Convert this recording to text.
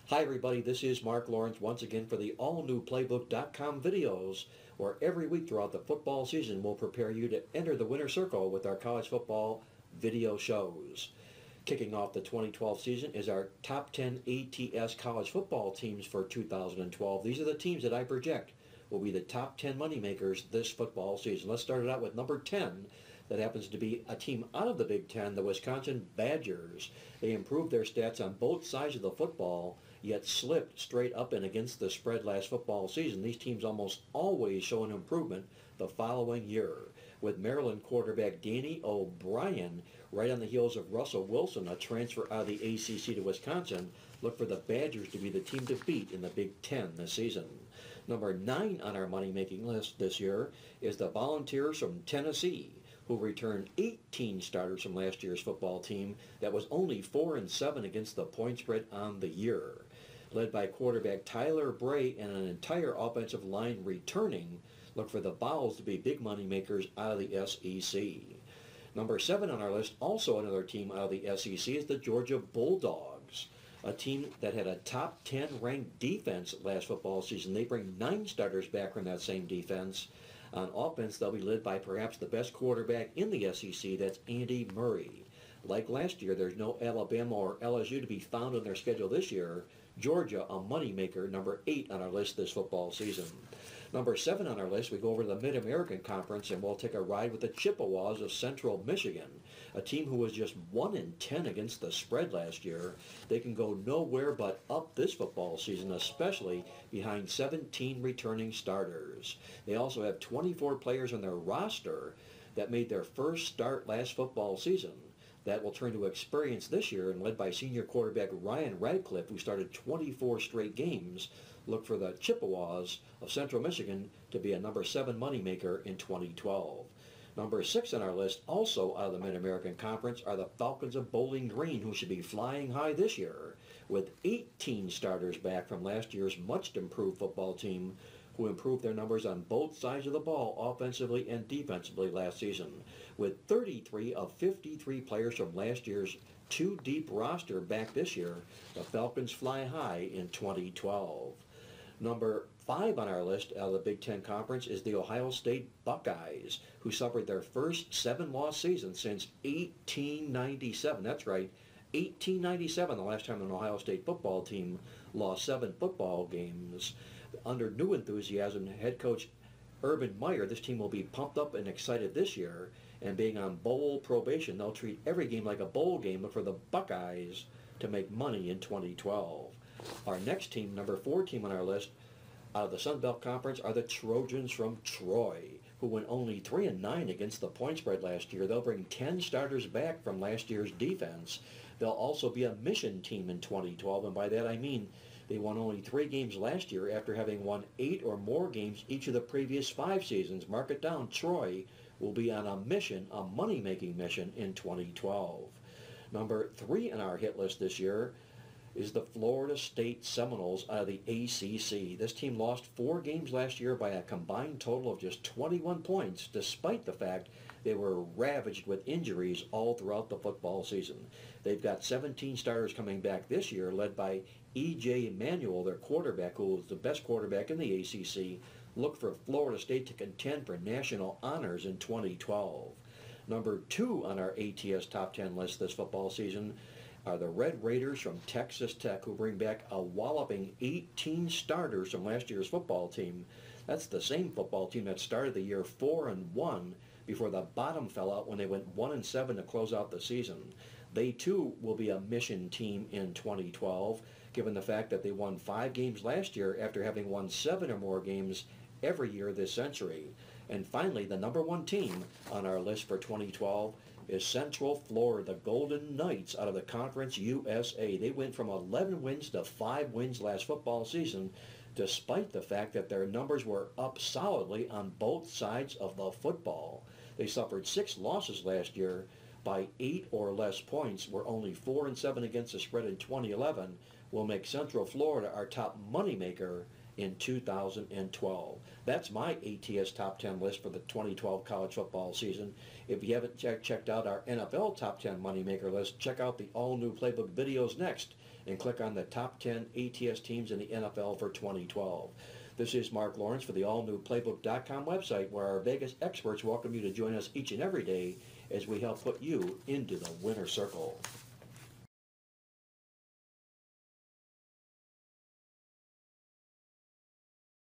Hi everybody, this is Mark Lawrence once again for the all-new Playbook.com videos, where every week throughout the football season we'll prepare you to enter the winner's circle with our college football video shows. Kicking off the 2012 season is our top 10 ATS college football teams for 2012. These are the teams that I project will be the top 10 moneymakers this football season. Let's start it out with number 10. That happens to be a team out of the Big Ten, the Wisconsin Badgers. They improved their stats on both sides of the football, yet slipped straight up and against the spread last football season. These teams almost always show an improvement the following year. With Maryland quarterback Danny O'Brien right on the heels of Russell Wilson, a transfer out of the ACC to Wisconsin, look for the Badgers to be the team to beat in the Big Ten this season. Number 9 on our money-making list this year is the Volunteers from Tennessee, who returned 18 starters from last year's football team that was only 4-7 against the point spread on the year. Led by quarterback Tyler Bray and an entire offensive line returning, look for the Vols to be big money makers out of the SEC. Number 7 on our list, also another team out of the SEC, is the Georgia Bulldogs, a team that had a top 10 ranked defense last football season. They bring 9 starters back from that same defense. On offense, they'll be led by perhaps the best quarterback in the SEC, that's Andy Murray. Like last year, there's no Alabama or LSU to be found on their schedule this year. Georgia, a moneymaker, number 8 on our list this football season. Number 7 on our list, we go over to the Mid-American Conference, and we'll take a ride with the Chippewas of Central Michigan, a team who was just 1-10 against the spread last year. They can go nowhere but up this football season, especially behind 17 returning starters. They also have 24 players on their roster that made their first start last football season. That will turn to experience this year, and led by senior quarterback Ryan Radcliffe, who started 24 straight games. Look for the Chippewas of Central Michigan to be a number 7 moneymaker in 2012. Number 6 on our list, also out of the Mid-American Conference, are the Falcons of Bowling Green, who should be flying high this year, with 18 starters back from last year's much improved football team, who improved their numbers on both sides of the ball, offensively and defensively last season. With 33 of 53 players from last year's 2-deep roster back this year, the Falcons fly high in 2012. Number 5 on our list out of the Big Ten Conference is the Ohio State Buckeyes, who suffered their first 7-loss season since 1897. That's right, 1897, the last time an Ohio State football team lost 7 football games. Under new enthusiasm, head coach Urban Meyer, this team will be pumped up and excited this year, and being on bowl probation, they'll treat every game like a bowl game for the Buckeyes to make money in 2012. Our next team, number 4 team on our list, out of the Sun Belt Conference, are the Trojans from Troy, who went only 3-9 against the point spread last year. They'll bring 10 starters back from last year's defense. They'll also be a mission team in 2012, and by that I mean they won only 3 games last year after having won 8 or more games each of the previous 5 seasons. Mark it down, Troy will be on a mission, a money-making mission in 2012. Number 3 on our hit list this year is the Florida State Seminoles out of the ACC. This team lost 4 games last year by a combined total of just 21 points, despite the fact they were ravaged with injuries all throughout the football season. They've got 17 starters coming back this year, led by E.J. Manuel, their quarterback, who is the best quarterback in the ACC. Look for Florida State to contend for national honors in 2012. Number 2 on our ATS top 10 list this football season are the Red Raiders from Texas Tech, who bring back a walloping 18 starters from last year's football team. That's the same football team that started the year 4-1 before the bottom fell out when they went 1-7 to close out the season. They too will be a mission team in 2012, given the fact that they won 5 games last year after having won 7 or more games every year this century. And finally, the number 1 team on our list for 2012 is Central Florida, the Golden Knights out of the Conference USA. They went from 11 wins to 5 wins last football season, despite the fact that their numbers were up solidly on both sides of the football. They suffered 6 losses last year by 8 or less points, were only 4-7 against the spread in 2011, will make Central Florida our top moneymaker in 2012. That's my ATS Top 10 list for the 2012 college football season. If you haven't checked out our NFL Top 10 Moneymaker list, check out the all-new Playbook videos next and click on the Top 10 ATS teams in the NFL for 2012. This is Marc Lawrence for the all-new Playbook.com website, where our Vegas experts welcome you to join us each and every day as we help put you into the winner circle.